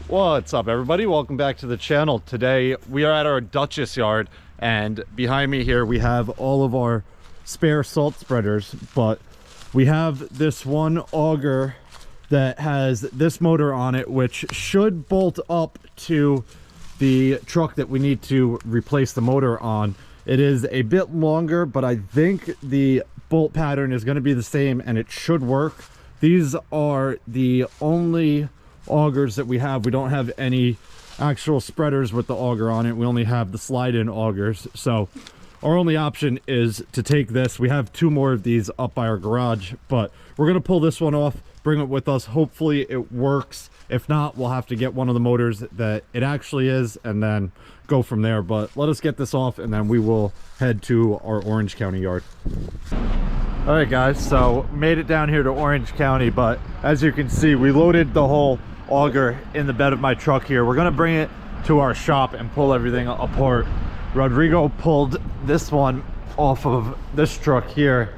What's up, everybody? Welcome back to the channel. Today we are at our Dutchess yard, and behind me here we have all of our spare salt spreaders, but we have this one auger that has this motor on it, which should bolt up to the truck that we need to replace the motor on. It is a bit longer, but I think the bolt pattern is going to be the same and it should work. These are the only augers that we have. We don't have any actual spreaders with the auger on it. We only have the slide-in augers, so our only option is to take this. We have two more of these up by our garage, but we're gonna pull this one off, bring it with us. Hopefully it works. If not, we'll have to get one of the motors that it actually is and then go from there. But let us get this off and then we will head to our Orange County yard. All right guys, so made it down here to Orange County, but as you can see, we loaded the whole auger in the bed of my truck here. We're gonna bring it to our shop and pull everything apart. Rodrigo pulled this one off of this truck here,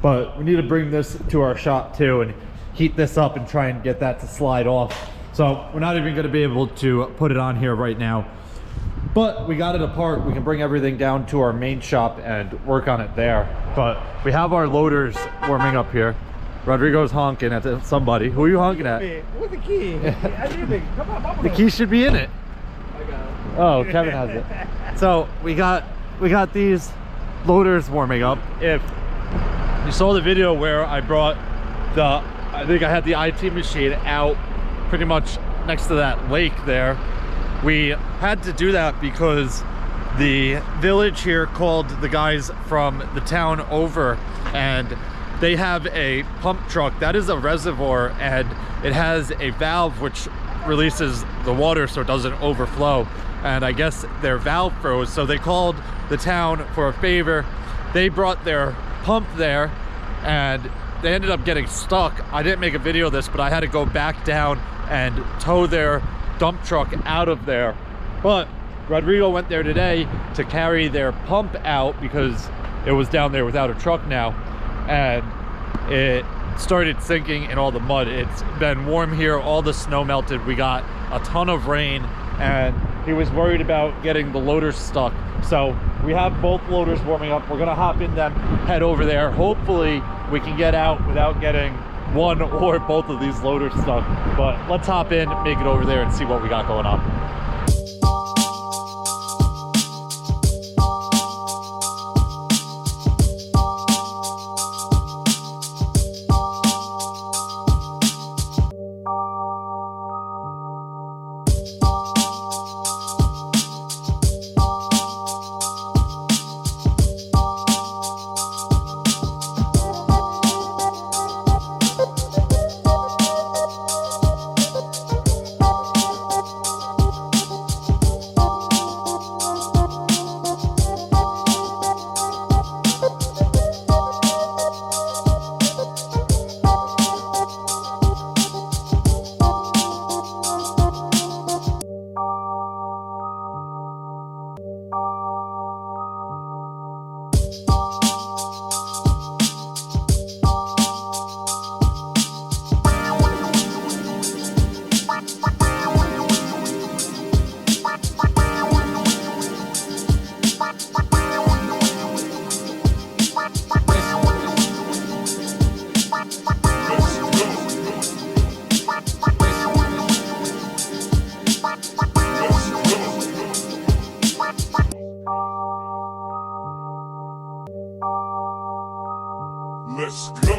but we need to bring this to our shop too and heat this up and try and get that to slide off. So we're not even gonna be able to put it on here right now, but we got it apart. We can bring everything down to our main shop and work on it there. But we have our loaders warming up here. Rodrigo's honking at somebody. Who are you honking at? Where's the key? Come on, The key should be in it. I got it. Oh, Kevin has it. So we got these loaders warming up. If you saw the video where I brought I think I had the IT machine out pretty much next to that lake there, we had to do that because the village here called the guys from the town over, and they have a pump truck that is a reservoir, and it has a valve which releases the water so it doesn't overflow, and I guess their valve froze, so they called the town for a favor. They brought their pump there and they ended up getting stuck. I didn't make a video of this, but I had to go back down and tow their dump truck out of there. But Rodrigo went there today to carry their pump out because it was down there without a truck now, and it started sinking in all the mud. It's been warm here, all the snow melted, we got a ton of rain, and he was worried about getting the loaders stuck. So we have both loaders warming up. We're gonna hop in them, head over there. Hopefully we can get out without getting one or both of these loaders stuck. But let's hop in, make it over there and see what we got going on. Let's go.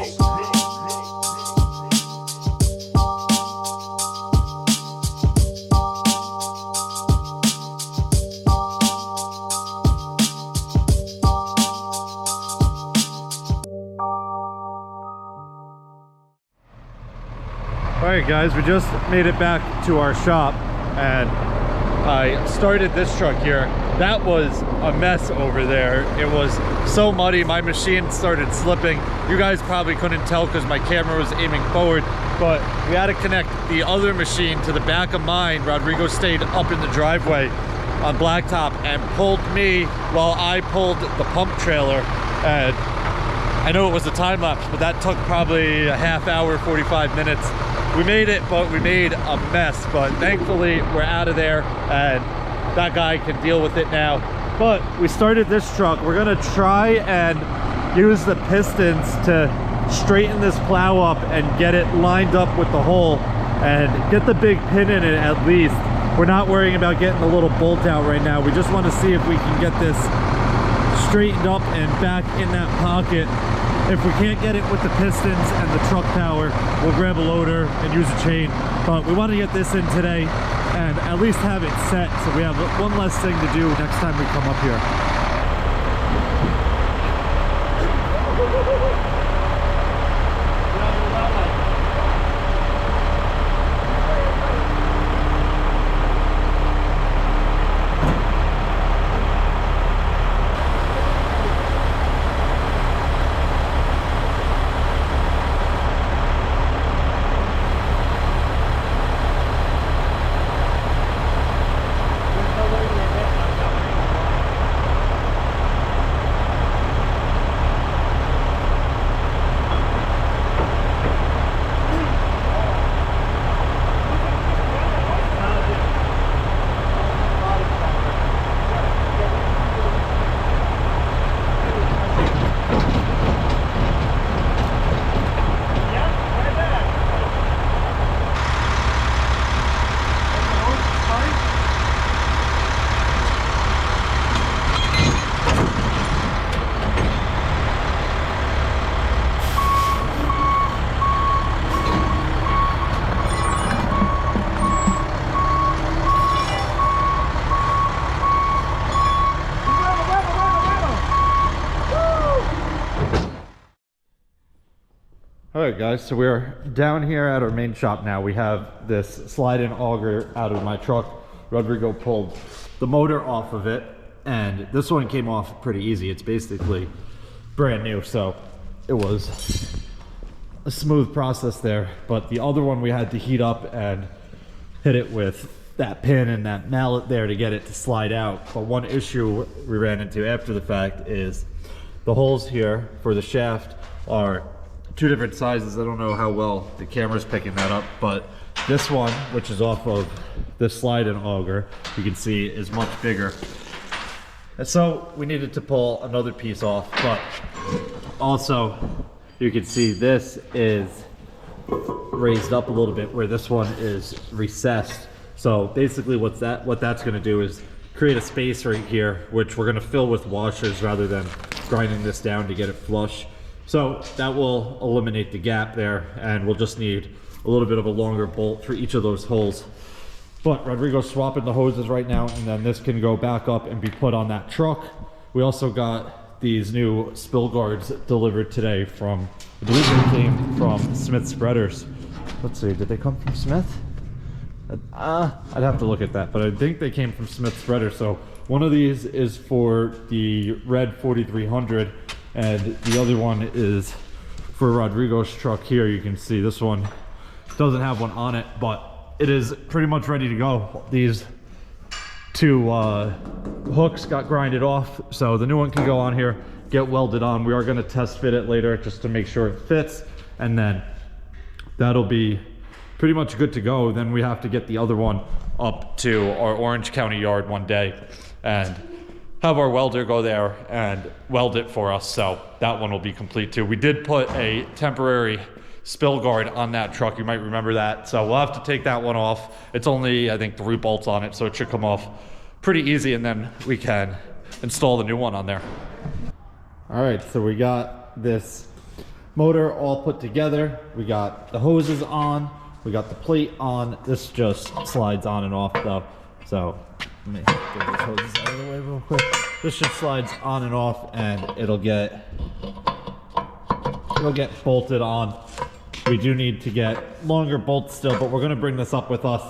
All right guys, we just made it back to our shop and I started this truck here. That was a mess over there. It was so muddy, my machine started slipping. You guys probably couldn't tell because my camera was aiming forward, but we had to connect the other machine to the back of mine. Rodrigo stayed up in the driveway on blacktop and pulled me while I pulled the pump trailer. And I know it was a time lapse, but that took probably a half hour, 45 minutes. We made it, but we made a mess. But thankfully, we're out of there, and that guy can deal with it now. But we started this truck. We're gonna try and use the pistons to straighten this plow up and get it lined up with the hole and get the big pin in it at least. We're not worrying about getting the little bolt out right now. We just want to see if we can get this straightened up and back in that pocket. If we can't get it with the pistons and the truck power, we'll grab a loader and use a chain. But we want to get this in today and at least have it set so we have one less thing to do next time we come up here. Alright guys, so we're down here at our main shop now. We have this slide-in auger out of my truck. Rodrigo pulled the motor off of it, and this one came off pretty easy. It's basically brand new, so it was a smooth process there. But the other one we had to heat up and hit it with that pin and that mallet there to get it to slide out. But one issue we ran into after the fact is the holes here for the shaft are two different sizes. I don't know how well the camera's picking that up, but this one, which is off of this slide-in auger, you can see is much bigger. And so we needed to pull another piece off, but also you can see this is raised up a little bit where this one is recessed. So basically what that's going to do is create a space right here, which we're going to fill with washers rather than grinding this down to get it flush. So that will eliminate the gap there, and we'll just need a little bit of a longer bolt for each of those holes. But Rodrigo's swapping the hoses right now, and then this can go back up and be put on that truck. We also got these new spill guards delivered today from, I believe they came from Smith Spreaders. Let's see, did they come from Smith? I'd have to look at that, but I think they came from Smith Spreaders. So one of these is for the red 4300, and the other one is for Rodrigo's truck here. You can see this one doesn't have one on it, but it is pretty much ready to go. These two hooks got grinded off, so the new one can go on here, get welded on. We are going to test fit it later just to make sure it fits, and then that'll be pretty much good to go. Then we have to get the other one up to our Orange County yard one day and have our welder go there and weld it for us, so that one will be complete too. We did put a temporary spill guard on that truck, you might remember that, so we'll have to take that one off. It's only, I think, 3 bolts on it, so it should come off pretty easy, and then we can install the new one on there. All right, so we got this motor all put together. We got the hoses on, we got the plate on. This just slides on and off though, so let me get these hoses out of the way real quick. This just slides on and off, and it'll get bolted on. We do need to get longer bolts still, but we're going to bring this up with us,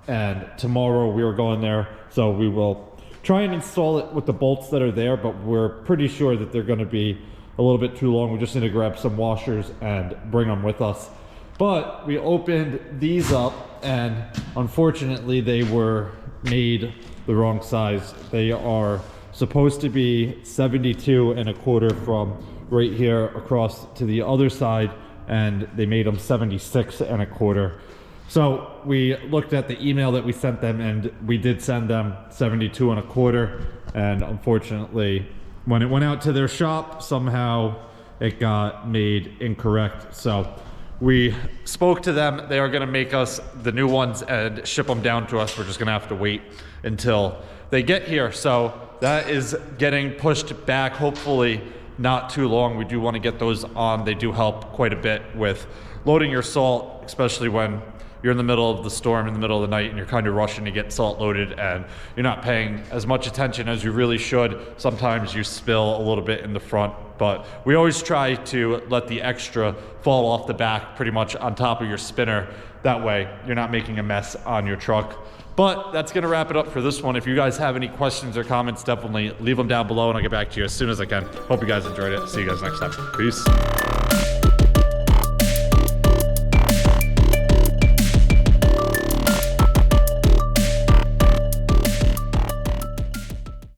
and tomorrow we are going there, so we will try and install it with the bolts that are there, but we're pretty sure that they're going to be a little bit too long. We just need to grab some washers and bring them with us. But we opened these up, and unfortunately they were made the wrong size. They are supposed to be 72 1/4 from right here across to the other side, and they made them 76 and a quarter. So we looked at the email that we sent them, and we did send them 72 and a quarter, and unfortunately when it went out to their shop, somehow it got made incorrect. So we spoke to them. They are going to make us the new ones and ship them down to us. We're just going to have to wait until they get here. So that is getting pushed back, hopefully not too long. We do want to get those on. They do help quite a bit with loading your salt, especially when you're in the middle of the storm, in the middle of the night, and you're kind of rushing to get salt loaded, and you're not paying as much attention as you really should. Sometimes you spill a little bit in the front, but we always try to let the extra fall off the back pretty much on top of your spinner. That way you're not making a mess on your truck. But that's gonna wrap it up for this one. If you guys have any questions or comments, definitely leave them down below and I'll get back to you as soon as I can. Hope you guys enjoyed it. See you guys next time. Peace.